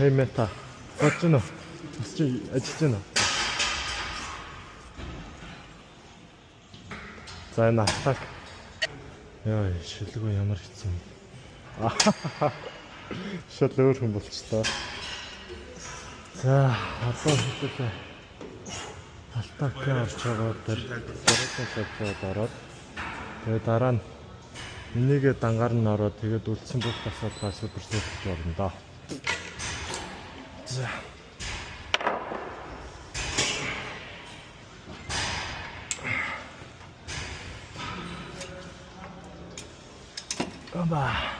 Хей мета. Бочно. Чи ажиллаж байна. За энэ атак. Яа, шилгүй ямар хэцүү. Шал өөр хүн болчлоо. За, одоо хэвлээ. Атакын орж байгаа дээр зэрэгтэй ороод тэгээ дараа нь энийгээ дангаар нь ороод тэгээд үлдсэн бүх асуудлаа супер сэлж орно доо. За. Оба.